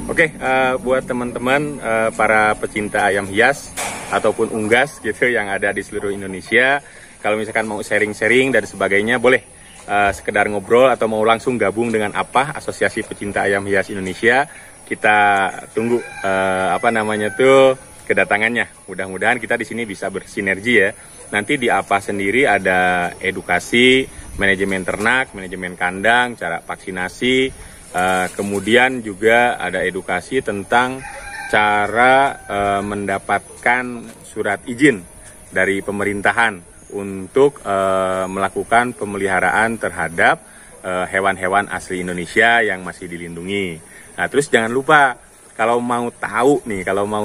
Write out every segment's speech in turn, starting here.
Oke, buat teman-teman para pecinta ayam hias ataupun unggas gitu yang ada di seluruh Indonesia, kalau misalkan mau sharing-sharing dan sebagainya, boleh sekedar ngobrol atau mau langsung gabung dengan Asosiasi Pecinta Ayam Hias Indonesia. Kita tunggu kedatangannya. Mudah-mudahan kita di sini bisa bersinergi ya. Nanti di sendiri ada edukasi, manajemen ternak, manajemen kandang, cara vaksinasi. Kemudian juga ada edukasi tentang cara mendapatkan surat izin dari pemerintahan untuk melakukan pemeliharaan terhadap hewan-hewan asli Indonesia yang masih dilindungi. Nah, terus jangan lupa kalau mau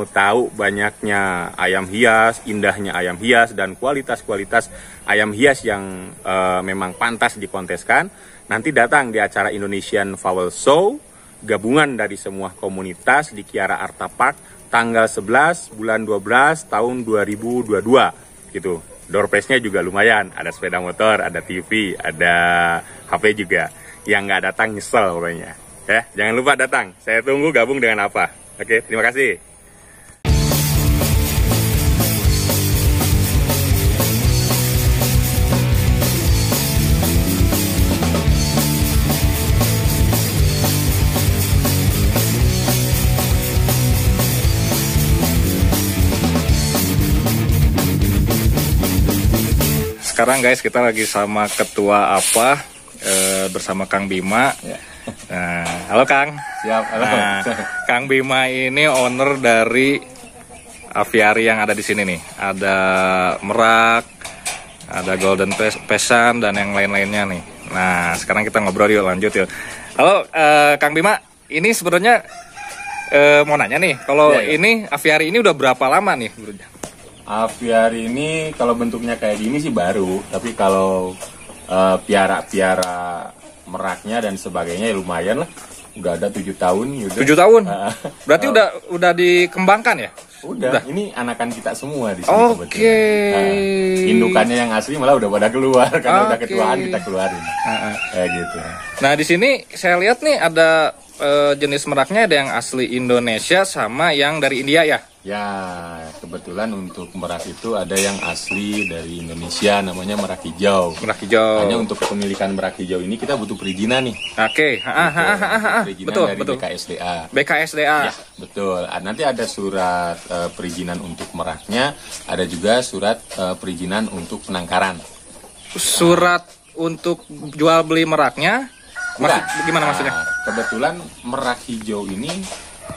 tahu banyaknya ayam hias, indahnya ayam hias dan kualitas-kualitas ayam hias yang memang pantas dikonteskan, nanti datang di acara Indonesian Fowl Show, gabungan dari semua komunitas di Kiara Arta Park, tanggal 11 bulan 12 tahun 2022 gitu. Door prize-nya juga lumayan, ada sepeda motor, ada TV, ada HP juga. Yang nggak datang nyesel pokoknya. Ya, jangan lupa datang. Saya tunggu gabung dengan apa. Oke, terima kasih. Sekarang guys, kita lagi sama ketua bersama Kang Bima. Ya. Nah, halo Kang. Siap, halo. Nah, Kang Bima ini owner dari aviari yang ada di sini nih. Ada merak, ada golden pesan dan yang lain-lainnya nih. Nah, sekarang kita ngobrol yuk, lanjut yuk. Halo Kang Bima, ini sebenarnya mau nanya nih, kalau ini aviari ini udah berapa lama nih? Aviari ini kalau bentuknya kayak gini sih baru, tapi kalau piara meraknya dan sebagainya ya lumayan lah. Udah ada 7 tahun gitu. 7 tahun? Berarti udah dikembangkan ya? Udah. Ini anakan kita semua di sini kebetulan. Nah, indukannya yang asli malah udah pada keluar karena udah ketuaan kita keluarin. Kayak gitu. Nah, di sini saya lihat nih ada jenis meraknya, ada yang asli Indonesia sama yang dari India ya? Ya, kebetulan untuk merak itu ada yang asli dari Indonesia, namanya merak hijau. Merak hijau. Hanya untuk kepemilikan merak hijau ini kita butuh perizinan nih. Oke. Perizinan Betul, dari betul. BKSDA. BKSDA. Ya, betul. Nanti ada surat perizinan untuk meraknya, ada juga surat perizinan untuk penangkaran. Surat untuk jual beli meraknya? Gimana maksudnya? Kebetulan merak hijau ini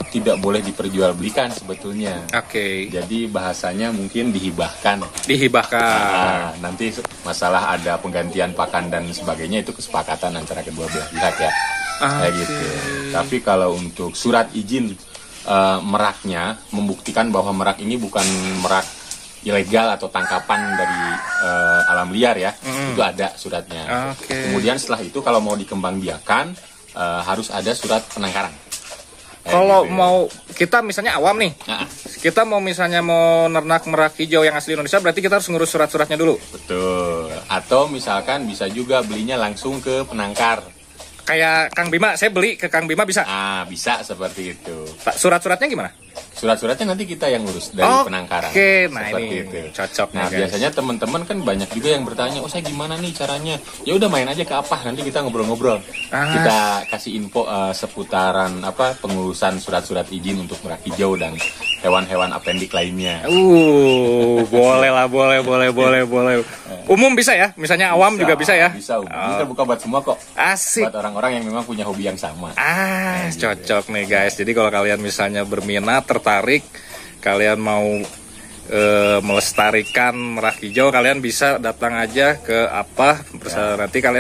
tidak boleh diperjualbelikan sebetulnya. Oke. Jadi bahasanya mungkin dihibahkan. Dihibahkan. Nanti masalah ada penggantian pakan dan sebagainya itu kesepakatan antara kedua belah pihak ya. Kayak gitu. Tapi kalau untuk surat izin meraknya membuktikan bahwa merak ini bukan merak ilegal atau tangkapan dari alam liar ya, itu ada suratnya. Kemudian setelah itu kalau mau dikembangbiakan harus ada surat penangkaran. Kalau mau kita misalnya awam nih, kita mau misalnya mau nernak merak hijau yang asli Indonesia, berarti kita harus ngurus surat-suratnya dulu. Betul. Atau misalkan bisa juga belinya langsung ke penangkar. Kayak Kang Bima, saya beli ke Kang Bima bisa? Bisa seperti itu. Surat-suratnya gimana? Surat-suratnya nanti kita yang urus dari penangkaran. Oke, nah seperti ini itu. cocok. Nah, biasanya teman-teman kan banyak juga yang bertanya, saya gimana nih caranya? Ya udah main aja ke nanti kita ngobrol-ngobrol. Kita kasih info seputaran pengurusan surat-surat izin untuk merak hijau dan hewan-hewan apendik lainnya. Boleh lah, boleh. Umum bisa ya? Misalnya awam juga bisa ya? Bisa, kita buka buat semua kok. Asik. Buat orang-orang yang memang punya hobi yang sama. Cocok nih guys. Jadi kalau kalian misalnya berminat, tertarik, kalian mau melestarikan merak hijau, kalian bisa datang aja ke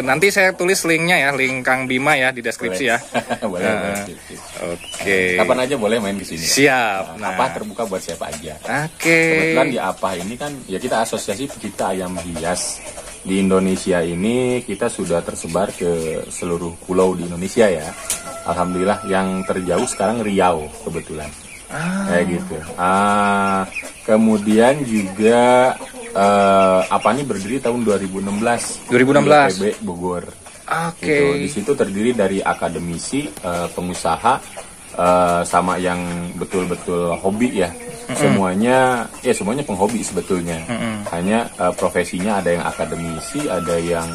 nanti saya tulis linknya ya, link Kang Bima ya di deskripsi ya. Boleh. Oke. Kapan aja boleh main di sini. Siap. Terbuka buat siapa aja. Kebetulan di ini kan ya kita Asosiasi Pecinta Ayam Hias di Indonesia ini, kita sudah tersebar ke seluruh pulau di Indonesia ya. Alhamdulillah, yang terjauh sekarang Riau kebetulan. Kayak gitu. Kemudian juga ini berdiri tahun 2016. 2016. PB Bogor. Oke. Gitu. Di situ terdiri dari akademisi, pengusaha, sama yang betul-betul hobi ya. Semuanya penghobi sebetulnya. Hanya profesinya ada yang akademisi, ada yang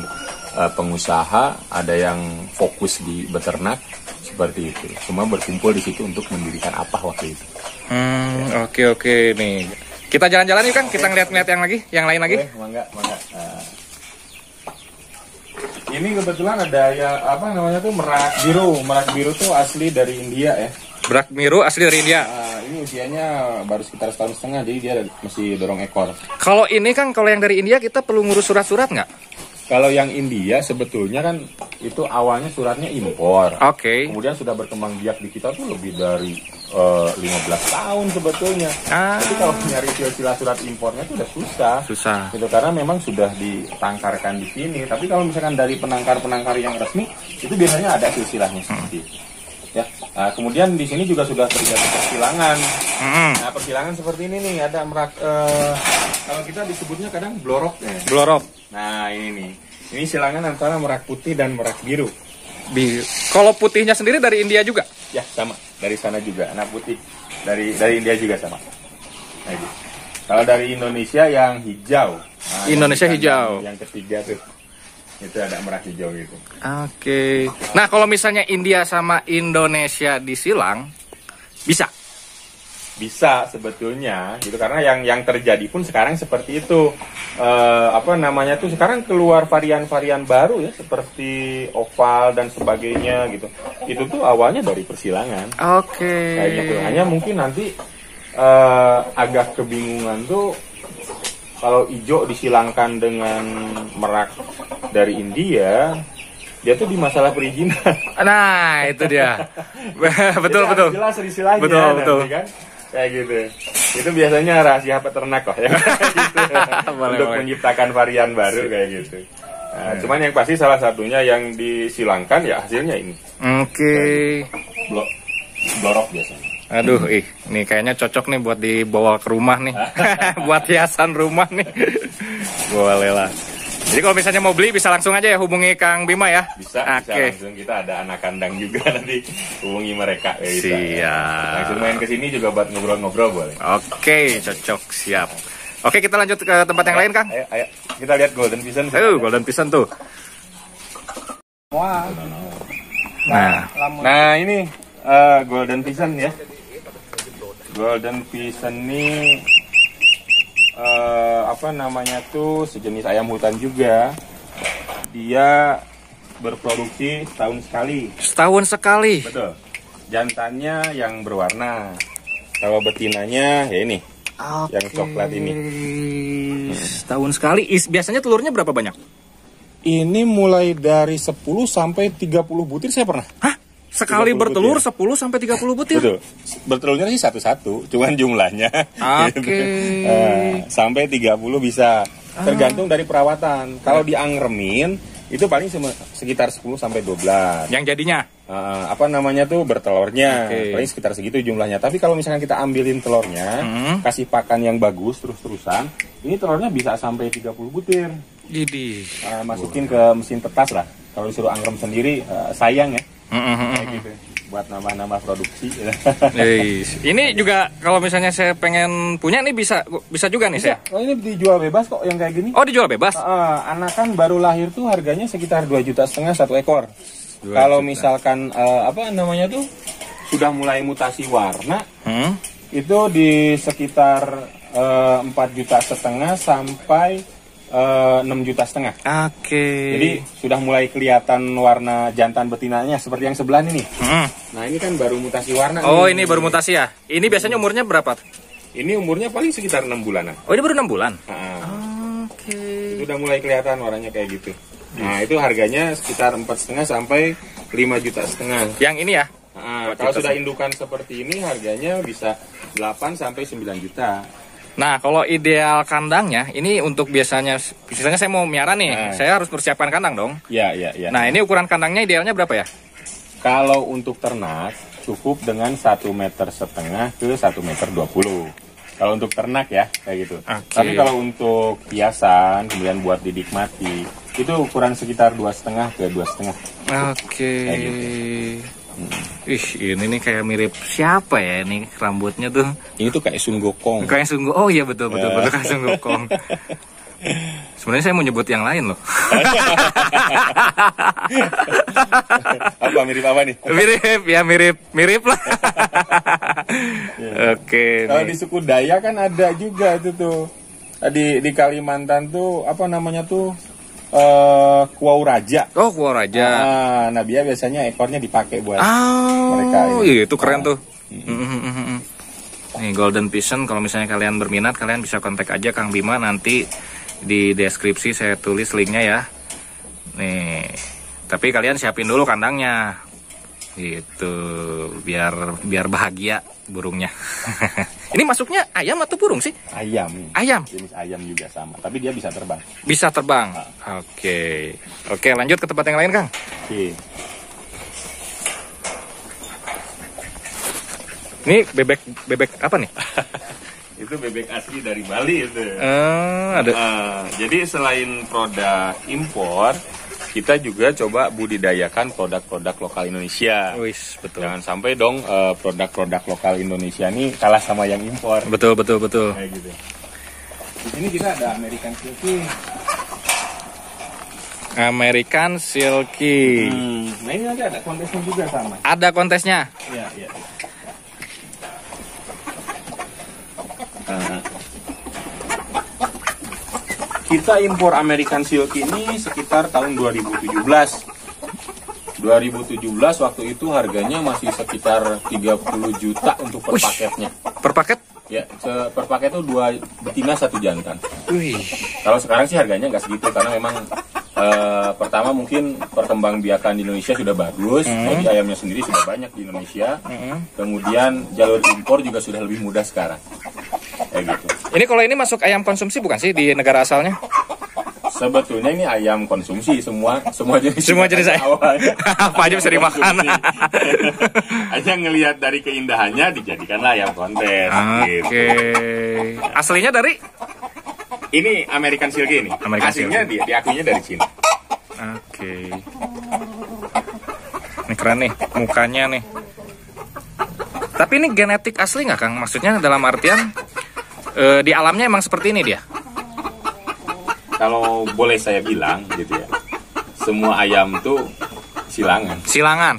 pengusaha, ada yang fokus di beternak seperti itu. Semua berkumpul di situ untuk mendirikan apa waktu itu. Oke nih. Kita jalan-jalan yuk Kang, kita ngeliat-ngeliat yang lain lagi. Mangga. Ini kebetulan ada ya merak biru. Merak biru tuh asli dari India ya. Merak biru asli dari India. Ini usianya baru sekitar 1,5 tahun, jadi dia masih dorong ekor. Kalau ini Kang, kalau yang dari India kita perlu ngurus surat-surat nggak? Kalau yang India sebetulnya kan itu awalnya suratnya impor. Oke. Kemudian sudah berkembang biak di kita tuh lebih dari 15 tahun sebetulnya. Tapi kalau nyari silsilah surat impornya itu udah susah. Gitu, karena memang sudah ditangkarkan di sini. Tapi kalau misalkan dari penangkar-penangkar yang resmi itu biasanya ada silsilahnya seperti itu. Ya. Nah, kemudian di sini juga sudah terjadi persilangan. Nah, persilangan seperti ini nih, ada merak kalau kita disebutnya kadang blorok ya. Blorok. Nah, ini nih. Ini silangan antara merak putih dan merak biru. Kalau putihnya sendiri dari India juga? Ya, sama. Dari sana juga. Anak putih dari India juga sama. Nah, gitu. Kalau dari Indonesia yang hijau. Nah, Indonesia hijau. Yang ketiga tuh. Itu ada merak hijau gitu. Oke. Nah, kalau misalnya India sama Indonesia disilang, bisa? Bisa sebetulnya, gitu, karena yang terjadi pun sekarang seperti itu. Sekarang keluar varian-varian baru ya, seperti oval dan sebagainya gitu. Itu tuh awalnya dari persilangan. Oke. Kayak gitu. Hanya mungkin nanti agak kebingungan tuh kalau hijau disilangkan dengan merak dari India, dia tuh di masalah perizinan. Nah, itu dia. betul. Jelas istilahnya. Betul. Kan? Kayak gitu. Itu biasanya rahasia peternak kok ya. Gitu. Untuk menciptakan varian baru kayak gitu. Nah, cuman yang pasti salah satunya yang disilangkan ya hasilnya ini. Oke. Blorok biasanya. Aduh, ini kayaknya cocok nih buat dibawa ke rumah nih. Buat hiasan rumah nih. Boleh lah. Jadi kalau misalnya mau beli bisa langsung aja ya hubungi Kang Bima ya. Bisa langsung, kita ada anak kandang juga, nanti hubungi mereka. Siap. Langsung main ke sini juga buat ngobrol-ngobrol boleh. Oke, cocok, siap. Oke, kita lanjut ke tempat yang lain, Kang. Ayo. Kita lihat Golden Pisan. Golden Pisan tuh. Wah. Nah ini Golden Pisan ya. Golden Pisan ini sejenis ayam hutan juga. Dia berproduksi setahun sekali. Betul. Jantannya yang berwarna. Kalau betinanya ya ini. Yang coklat ini. Setahun sekali. Biasanya telurnya berapa banyak? Ini mulai dari 10 sampai 30 butir saya pernah. Hah? Sekali bertelur 10 sampai 30 butir? Betul. Bertelurnya sih satu-satu, cuman jumlahnya. Oke. Sampai 30 bisa. Tergantung dari perawatan. Kalau diangremin, itu paling sekitar 10 sampai 12. Yang jadinya? Bertelurnya. Paling sekitar segitu jumlahnya. Tapi kalau misalkan kita ambilin telurnya, kasih pakan yang bagus terus-terusan, ini telurnya bisa sampai 30 butir. Masukin ke mesin tetas lah. Kalau disuruh angrem sendiri, sayang ya. Kayak gitu, buat nambah produksi. Ini juga kalau misalnya saya pengen punya nih bisa juga nih saya. Oh, ini dijual bebas kok yang kayak gini. Oh, dijual bebas? Anakan baru lahir tuh harganya sekitar 2,5 juta satu ekor. Kalau misalkan sudah mulai mutasi warna, itu di sekitar 4,5 juta sampai 6,5 juta. Oke. Jadi sudah mulai kelihatan warna jantan betinanya seperti yang sebelah ini. Nah, ini kan baru mutasi warna. Oh, ini baru mutasi ya. Ini biasanya umurnya berapa? Ini umurnya paling sekitar 6 bulanan. Oh, ini baru 6 bulan. Oke. Itu udah mulai kelihatan warnanya kayak gitu. Nah, itu harganya sekitar 4,5 sampai 5,5 juta. Yang ini ya? Kalau sudah indukan seperti ini harganya bisa 8 sampai 9 juta. Nah, kalau ideal kandangnya, ini untuk biasanya saya mau miara nih, saya harus persiapkan kandang dong. Iya. Nah, ini ukuran kandangnya idealnya berapa ya? Kalau untuk ternak, cukup dengan 1,5 meter ke 1,20 meter. Kalau untuk ternak ya, kayak gitu. Tapi kalau untuk hiasan, kemudian buat didik mati, itu ukuran sekitar 2,5 ke 2,5. Oke. Kayak gitu. Ih, ini nih kayak mirip siapa ya ini rambutnya tuh? Ini tuh kayak Sun Gokong. Kayak Sun Gokong. Oh iya betul kayak Sun Gokong. Sebenarnya saya mau nyebut yang lain loh. Apa mirip apa nih? Mirip lah. Oke. Kalau di suku Dayak kan ada juga itu tuh. Di Kalimantan tuh apa namanya tuh? Kuau Raja. Oh, Kuau Raja. Nah, biasanya ekornya dipakai buat mereka. Oh, iya, itu keren tuh. Nih Golden Pigeon, kalau misalnya kalian berminat, kalian bisa kontak aja Kang Bima, nanti di deskripsi saya tulis linknya ya. Nih, tapi kalian siapin dulu kandangnya, gitu, biar bahagia burungnya. Ini masuknya ayam atau burung sih? Ayam. Ayam. Jenis ayam juga sama, tapi dia bisa terbang. Bisa terbang. Oke, lanjut ke tempat yang lain, Kang. Oke. Ini bebek apa nih? Itu bebek asli dari Bali itu. Ada. Jadi selain produk impor, kita juga coba budidayakan produk-produk lokal Indonesia. Wis, betul. Jangan sampai dong produk-produk lokal Indonesia ini kalah sama yang impor. Betul. Kayak gitu. Di sini kita ada American Silky. American Silky. Nah ini nanti ada kontesnya juga sama. Ada kontesnya. Iya. Kita impor American Silky ini sekitar tahun 2017. 2017 waktu itu harganya masih sekitar 30 juta untuk per paketnya. Per paket? Ya, per paket itu 2 betina 1 jantan. Wih. Kalau sekarang sih harganya nggak segitu karena memang pertama mungkin perkembangbiakan di Indonesia sudah bagus, jadi ayamnya sendiri sudah banyak di Indonesia. Kemudian jalur impor juga sudah lebih mudah sekarang. Kayak gitu. Ini kalau ini masuk ayam konsumsi bukan sih di negara asalnya? Sebetulnya ini ayam konsumsi semua jenis ayam. Apa aja bisa dimakan. Hanya ngelihat dari keindahannya dijadikanlah ayam kontes. Oke. Gitu. Aslinya dari? Ini American Silky ini. Aslinya diakuinya dari Cina. Oke. Ini keren nih mukanya nih. Tapi ini genetik asli nggak Kang? Maksudnya dalam artian di alamnya emang seperti ini dia? Kalau boleh saya bilang gitu ya, semua ayam tuh silangan.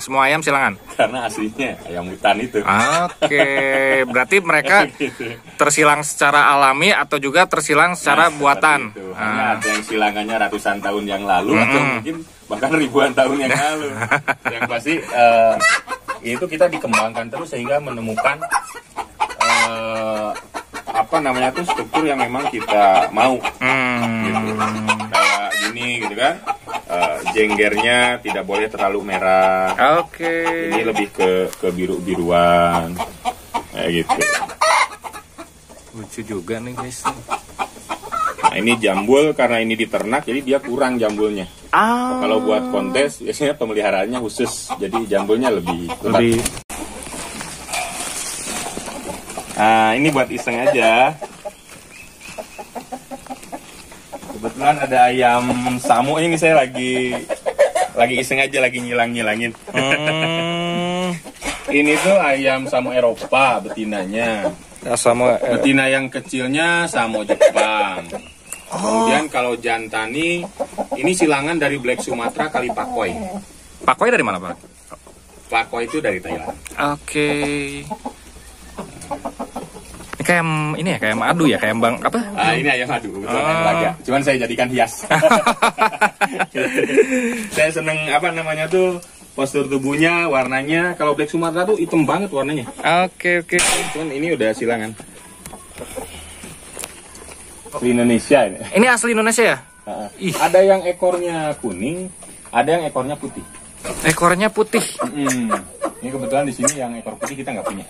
Semua ayam silangan. Karena aslinya ayam hutan itu. Oke, berarti mereka tersilang secara alami atau juga tersilang secara buatan. Hanya ada yang silangannya ratusan tahun yang lalu atau mungkin bahkan ribuan tahun yang lalu. Yang pasti itu kita dikembangkan terus sehingga menemukan struktur yang memang kita mau. Gitu. Kayak gini gitu kan. Jenggernya tidak boleh terlalu merah. Oke. Ini lebih ke biru-biruan. Kayak gitu. Lucu juga nih guys. Nah ini jambul karena ini diternak jadi dia kurang jambulnya. Kalau buat kontes biasanya pemeliharaannya khusus jadi jambulnya lebih lebat. Nah ini buat iseng aja. Kebetulan ada ayam samu ini saya lagi iseng aja lagi ngilang-ngilangin. Ini tuh ayam samu Eropa betinanya. Betina yang kecilnya samu Jepang. Kemudian kalau jantani ini silangan dari Black Sumatera kali Pakoi. Pakoi dari mana Pak? Pakoi itu dari Thailand. Oke. Kayak ini ya, kayak madu ya, kayak bang apa? Ini ayam madu, kebetulan ayam laga. Cuman saya jadikan hias. Saya seneng postur tubuhnya, warnanya. Kalau Black Sumatera tuh hitam banget warnanya. Oke. Cuman ini udah silangan. Asli Indonesia ini. Ini asli Indonesia ya? Ada yang ekornya kuning, ada yang ekornya putih. Ekornya putih. Ini kebetulan di sini yang ekor putih kita nggak punya.